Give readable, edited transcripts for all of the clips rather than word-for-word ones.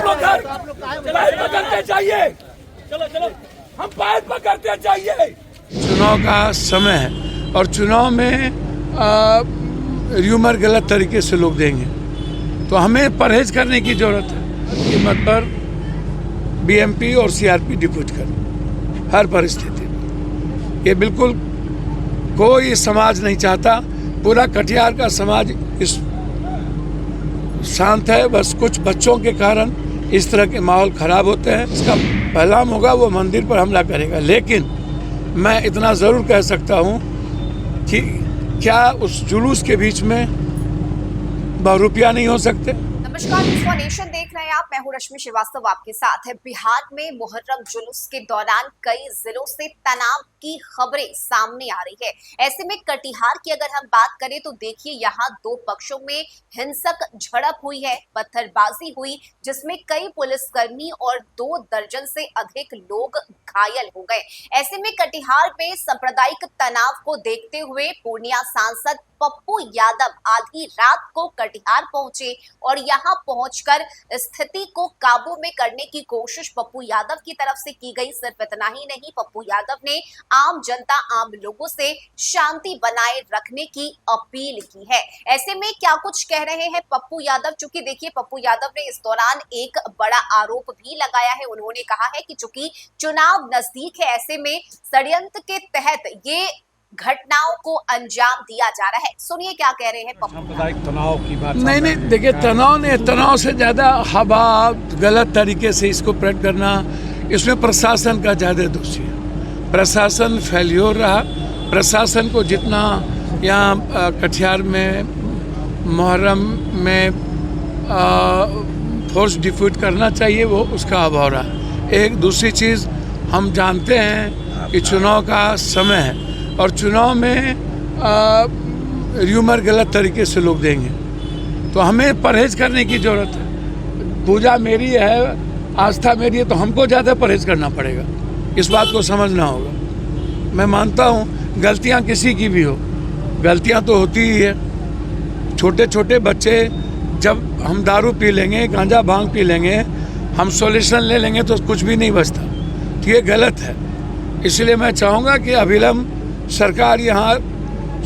लोग पैर पकड़ते चाहिए, चलो चलो, हम पैर पकड़ते चाहिए। चुनाव का समय है और चुनाव में र्यूमर गलत तरीके से लोग देंगे, तो हमें परहेज करने की जरूरत है। कीमत पर बीएमपी और सीआरपी डिप्यूट कर हर परिस्थिति में, ये बिल्कुल कोई समाज नहीं चाहता। पूरा कटिहार का समाज इस शांत है, बस कुछ बच्चों के कारण इस तरह के माहौल खराब होते हैं। इसका परिणाम होगा वो मंदिर पर हमला करेगा, लेकिन मैं इतना ज़रूर कह सकता हूँ कि क्या उस जुलूस के बीच में बहुरूपिया नहीं हो सकते। नमस्कार, न्यूज़ नेशन देख रहे हैं आप। मैं हूं रश्मि श्रीवास्तव आपके साथ। है बिहार में मुहर्रम जुलूस के दौरान कई जिलों से तनाव की खबरें सामने आ रही है। ऐसे में कटिहार की अगर हम बात करें तो देखिए, यहाँ दो पक्षों में हिंसक झड़प हुई है, पत्थरबाजी हुई, जिसमें कई पुलिसकर्मी और 2 दर्जन से अधिक लोग घायल हो गए। ऐसे में कटिहार में सांप्रदायिक तनाव को देखते हुए पूर्णिया सांसद पप्पू यादव आधी रात को कटिहार पहुंचे और यहां पहुंचकर स्थिति को काबू में करने की कोशिश पप्पू यादव की तरफ से की गई। सिर्फ इतना ही नहीं, पप्पू यादव ने आम जनता, आम लोगों से शांति बनाए रखने की अपील की है। ऐसे में क्या कुछ कह रहे हैं पप्पू यादव? चूंकि देखिए, पप्पू यादव ने इस दौरान एक बड़ा आरोप भी लगाया है। उन्होंने कहा है कि चूंकि चुनाव नजदीक है, ऐसे में षड्यंत्र के तहत ये घटनाओं को अंजाम दिया जा रहा है। सुनिए क्या कह रहे हैं पप्पू। सांप्रदायिक तनाव की बात नहीं, देखिए, तनाव से ज़्यादा हवा गलत तरीके से इसको प्रकट करना, इसमें प्रशासन का ज़्यादा दोषी है। प्रशासन फेल्योर रहा। प्रशासन को जितना यहाँ कटिहार में मुहर्रम में फोर्स डिफ्यूट करना चाहिए, वो उसका अभाव रहा। एक दूसरी चीज़, हम जानते हैं कि चुनाव का समय है और चुनाव में र्यूमर गलत तरीके से लोग देंगे, तो हमें परहेज करने की ज़रूरत है। पूजा मेरी है, आस्था मेरी है, तो हमको ज़्यादा परहेज करना पड़ेगा। इस बात को समझना होगा। मैं मानता हूँ गलतियाँ किसी की भी हो, गलतियाँ तो होती ही है। छोटे छोटे बच्चे, जब हम दारू पी लेंगे, गांजा भांग पी लेंगे, हम सॉल्यूशन ले लेंगे तो कुछ भी नहीं बचता, तो ये गलत है। इसलिए मैं चाहूँगा कि अविलंब सरकार यहाँ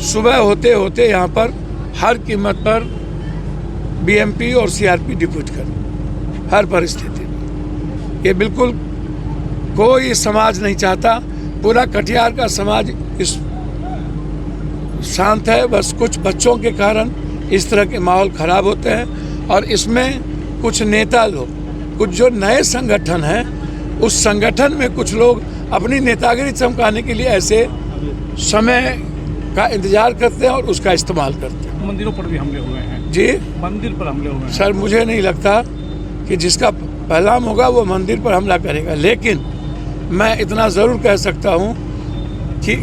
सुबह होते होते यहाँ पर हर कीमत पर बीएमपी और सीआरपी डिप्यूट कर हर परिस्थिति में, ये बिल्कुल कोई समाज नहीं चाहता। पूरा कटिहार का समाज इस शांत है, बस कुछ बच्चों के कारण इस तरह के माहौल खराब होते हैं। और इसमें कुछ नेता लोग, कुछ जो नए संगठन हैं, उस संगठन में कुछ लोग अपनी नेतागिरी चमकाने के लिए ऐसे समय का इंतजार करते हैं और उसका इस्तेमाल करते हैं। मंदिरों पर भी हमले हुए हैं जी, मंदिर पर हमले हुए हैं। सर, मुझे नहीं लगता कि जिसका परिणाम होगा वो मंदिर पर हमला करेगा, लेकिन मैं इतना ज़रूर कह सकता हूँ कि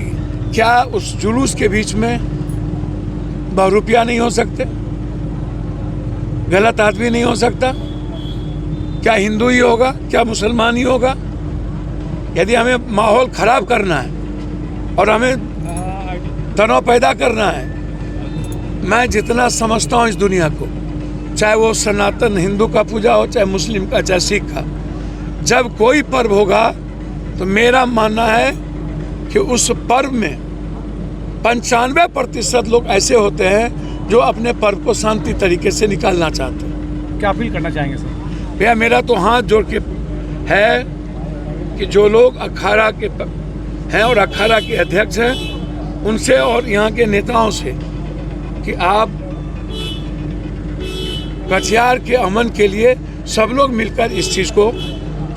क्या उस जुलूस के बीच में बहुरूपिया नहीं हो सकते, गलत आदमी नहीं हो सकता? क्या हिंदू ही होगा, क्या मुसलमान ही होगा? यदि हमें माहौल खराब करना है और हमें तनाव पैदा करना है, मैं जितना समझता हूँ इस दुनिया को, चाहे वो सनातन हिंदू का पूजा हो, चाहे मुस्लिम का, चाहे सिख का, जब कोई पर्व होगा तो मेरा मानना है कि उस पर्व में 95% लोग ऐसे होते हैं जो अपने पर्व को शांति तरीके से निकालना चाहते हैं। क्या अपील करना चाहेंगे सर? भैया, मेरा तो हाथ जोड़ के है कि जो लोग अखाड़ा के हैं और अखाड़ा के अध्यक्ष हैं, उनसे और यहाँ के नेताओं से कि आप कटिहार के अमन के लिए सब लोग मिलकर इस चीज़ को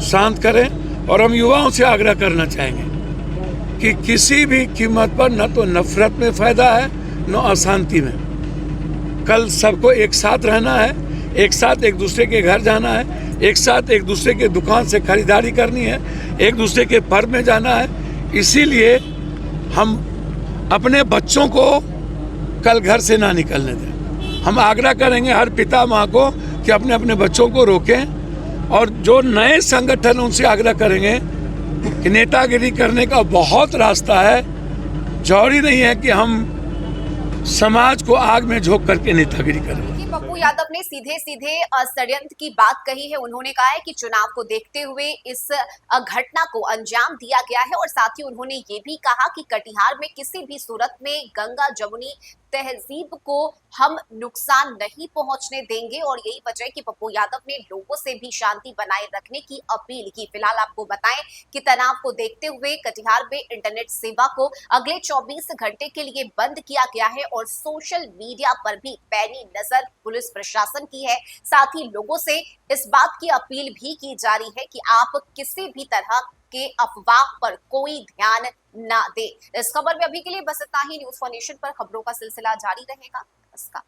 शांत करें। और हम युवाओं से आग्रह करना चाहेंगे कि किसी भी कीमत पर न तो नफरत में फ़ायदा है, न अशांति में। कल सबको एक साथ रहना है, एक साथ एक दूसरे के घर जाना है, एक साथ एक दूसरे के दुकान से खरीदारी करनी है, एक दूसरे के पर्व में जाना है। इसीलिए हम अपने बच्चों को कल घर से ना निकलने दें। हम आग्रह करेंगे हर पिता माँ को कि अपने अपने बच्चों को रोकें, और जो नए संगठन उनसे आग्रह करेंगे कि नेतागिरी करने का बहुत रास्ता है। जरूरी नहीं है कि हम समाज को आग में झोंक करके नेतागिरी करें। पप्पू यादव ने सीधे सीधे षड्यंत्र की बात कही है। उन्होंने कहा है कि चुनाव को देखते हुए इस घटना को अंजाम दिया गया है और साथ ही उन्होंने ये भी कहा कि कटिहार में किसी भी सूरत में गंगा जमुनी तहजीब को हम नुकसान नहीं पहुंचने देंगे और यही वजह है कि पप्पू यादव ने लोगों से भी शांति बनाए रखने की अपील की। फिलहाल आपको बताएं कि तनाव को देखते हुए कटिहार में इंटरनेट सेवा को अगले 24 घंटे के लिए बंद किया गया है और सोशल मीडिया पर भी पैनी नजर पुलिस प्रशासन की है। साथ ही लोगों से इस बात की अपील भी की जा रही है कि आप किसी भी तरह के अफवाह पर कोई ध्यान ना दे। इस खबर में अभी के लिए बस इतना ही। न्यूज़ फॉर नेशन पर खबरों का सिलसिला जारी रहेगा। नमस्कार।